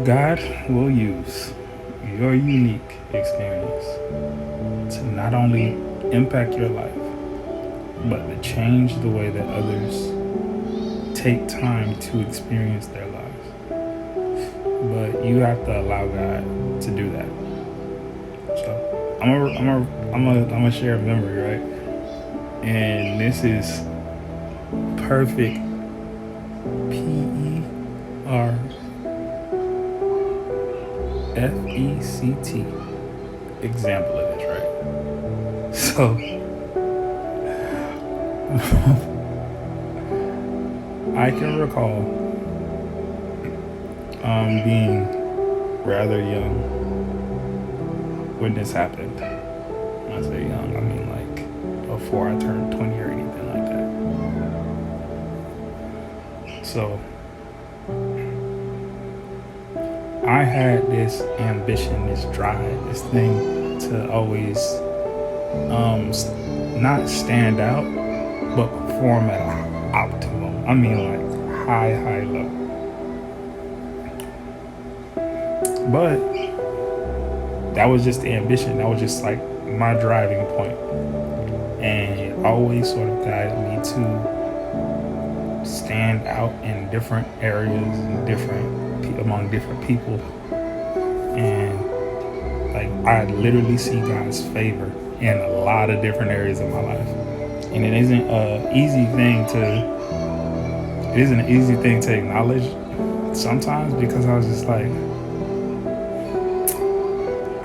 God will use your unique experience to not only impact your life, but to change the way that others take time to experience their lives. But you have to allow God to do that. So I'm gonna share a memory, right? And this is perfect PERFECT example of this, right? So I can recall being rather young when this happened. When I say young, I mean like before I turned 20 or anything like that. So I had this ambition, this drive, this thing to always not stand out, but perform at an optimum. I mean, like high level. But that was just the ambition. That was just like my driving point, and it always sort of guided me to stand out in different areas and among different people, and like I literally see God's favor in a lot of different areas of my life, and it isn't an easy thing to acknowledge sometimes, because I was just like,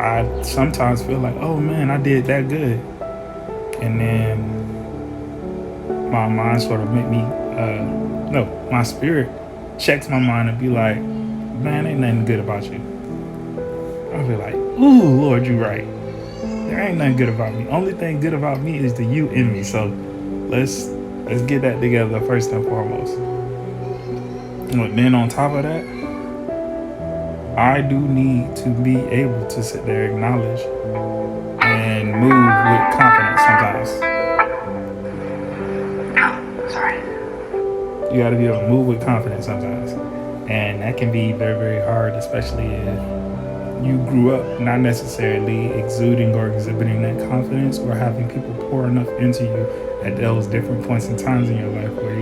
I sometimes feel like, oh man, I did that good, and then my mind sort of make me no, my spirit checks my mind and be like, man, ain't nothing good about you. I'll be like, ooh, Lord, you right. There ain't nothing good about me. Only thing good about me is the you in me. So let's get that together first and foremost. But then on top of that, I do need to be able to sit there, acknowledge, and move with confidence sometimes. Sorry. You got to be able to move with confidence sometimes. And that can be very, very hard, especially if you grew up not necessarily exuding or exhibiting that confidence, or having people pour enough into you at those different points and times in your life where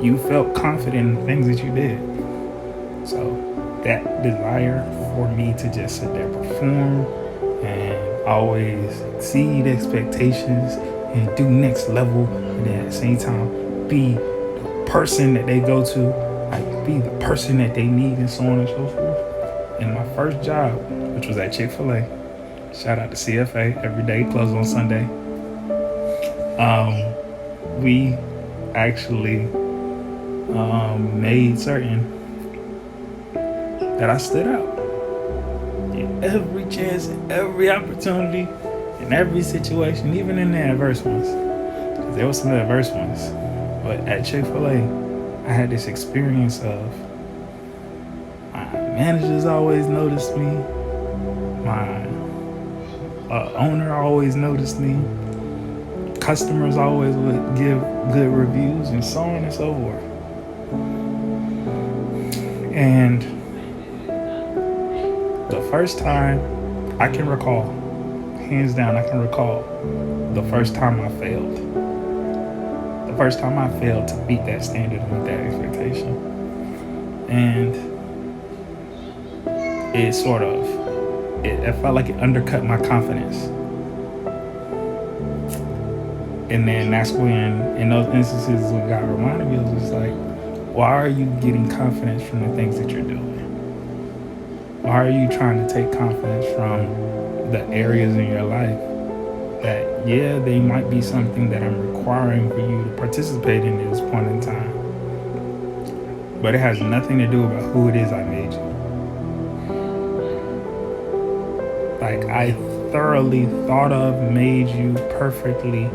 you felt confident in the things that you did. So that desire for me to just sit there, perform, and always exceed expectations and do next level, and then at the same time be the person that they go to, like be the person that they need, and so on and so forth. And my first job, which was at Chick-fil-A, shout out to CFA, every day closed on Sunday, we actually made certain that I stood out in every chance, every opportunity, in every situation, even in the adverse ones. Because there were some adverse ones. But at Chick-fil-A, I had this experience of my managers always noticed me, my owner always noticed me, customers always would give good reviews, and so on and so forth. And the first time I can recall, hands down, I can recall the first time I failed. The first time I failed to beat that standard and meet that expectation. And it felt like it undercut my confidence. And then that's when, in those instances, when God reminded me, it was just like, why are you getting confidence from the things that you're doing? Why are you trying to take confidence from the areas in your life that, yeah, they might be something that I'm requiring for you to participate in at this point in time, but it has nothing to do about who it is I made you. Like, I thoroughly thought of, made you perfectly,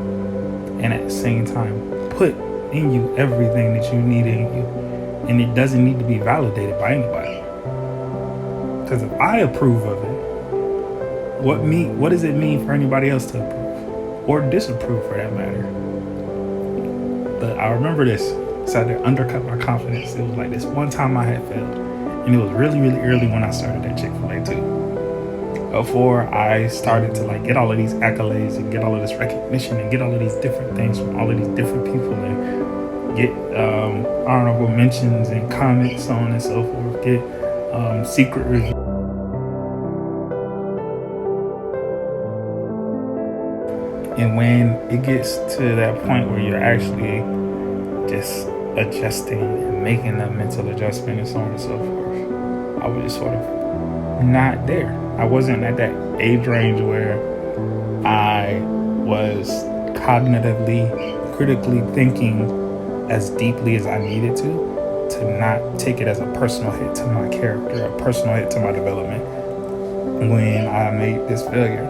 and at the same time put in you everything that you need in you, and it doesn't need to be validated by anybody. Because if I approve of it, what does it mean for anybody else to approve or disapprove, for that matter? But I remember this, so I undercut my confidence. It was like this one time I had failed, And it was really, really early when I started at Chick-fil-A too. Before I started to like get all of these accolades and get all of this recognition and get all of these different things from all of these different people and get honorable mentions and comments, so on and so forth, get secret reviews. And when it gets to that point where you're actually just adjusting and making a mental adjustment and so on and so forth, I was just sort of not there. I wasn't at that age range where I was cognitively, critically thinking as deeply as I needed to not take it as a personal hit to my character, a personal hit to my development when I made this failure.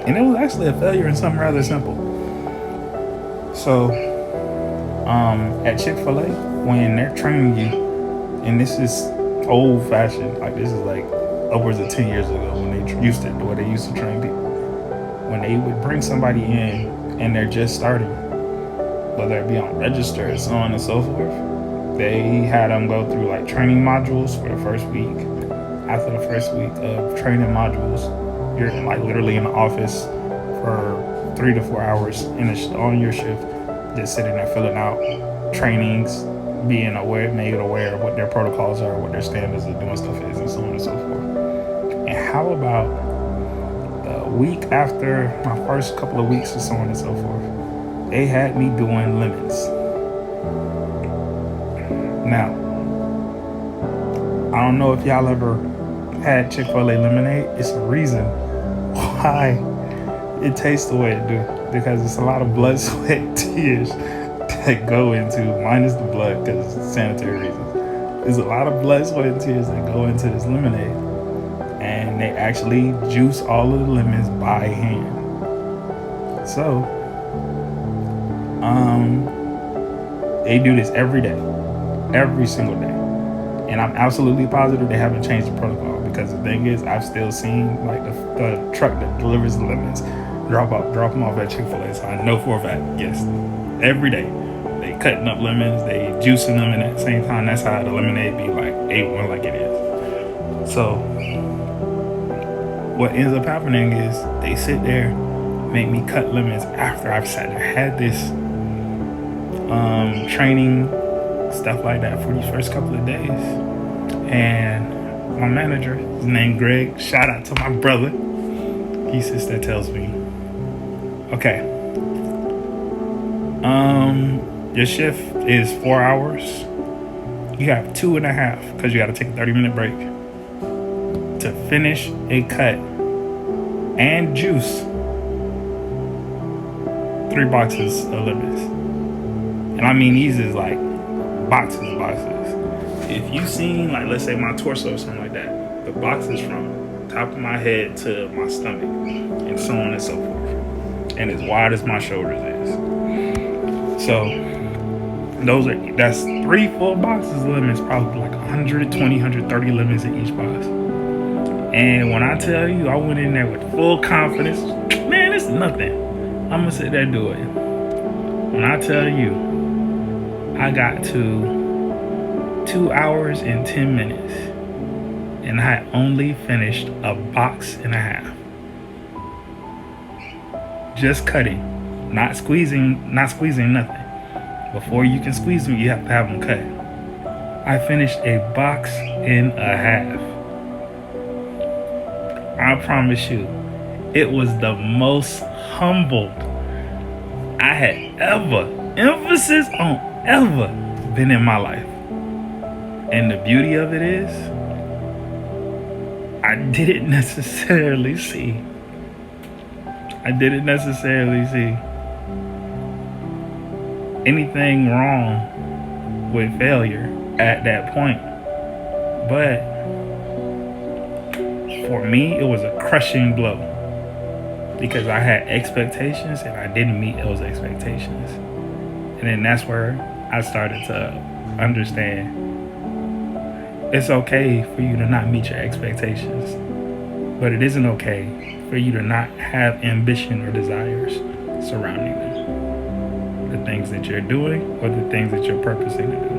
And it was actually a failure in something rather simple. So, at Chick-fil-A, when they're training you, and this is old fashioned, like this is like upwards of 10 years ago when they used to, the way they used to train people. When they would bring somebody in and they're just starting, whether it be on register and so on and so forth, they had them go through like training modules for the first week. After the first week of training modules, you're like literally in the office for 3 to 4 hours on your shift, just sitting there filling out trainings, being made aware of what their protocols are, what their standards of doing stuff is, and so on and so forth. And how about the week after my first couple of weeks and so on and so forth, they had me doing lemons. Now, I don't know if y'all ever had Chick-fil-A lemonade. It's a reason why it tastes the way it do, because it's a lot of blood, sweat, and tears that go into, minus the blood because it's sanitary reasons. There's a lot of blood, sweat, and tears that go into this lemonade, and they actually juice all of the lemons by hand. So, they do this every day, every single day. And I'm absolutely positive they haven't changed the protocol, because the thing is, I've still seen like the truck that delivers the lemons drop them off at Chick-fil-A. So I know for a fact, yes, every day they cutting up lemons, they juicing them, and at the same time, that's how the lemonade be like A1 like it is. So what ends up happening is they sit there, make me cut lemons after I've sat there, had this training, stuff like that for these first couple of days. And my manager, his name Greg, shout out to my brother, he sits there, tells me, okay, your shift is 4 hours. You have 2.5 because you got to take a 30-minute break to finish a cut and juice 3 boxes of lemons. And I mean, these is like boxes. If you seen, like, let's say my torso or something like that, the boxes from top of my head to my stomach and so on and so forth, and as wide as my shoulders is. So that's 3 full boxes of lemons, probably like 120, 130 lemons in each box. And when I tell you, I went in there with full confidence, man, it's nothing, I'm gonna sit there and do it. When I tell you, I got to 2 hours and 10 minutes, and I had only finished a box and a half. Just cutting, not squeezing nothing. Before you can squeeze them, you have to have them cut. I finished a box and a half. I promise you, it was the most humbled I had ever, emphasis on ever, been in my life. And the beauty of it is, I didn't necessarily see anything wrong with failure at that point. But for me, it was a crushing blow, because I had expectations and I didn't meet those expectations. And then that's where I started to understand it's okay for you to not meet your expectations, but it isn't okay for you to not have ambition or desires surrounding them, the things that you're doing or the things that you're purposing to do.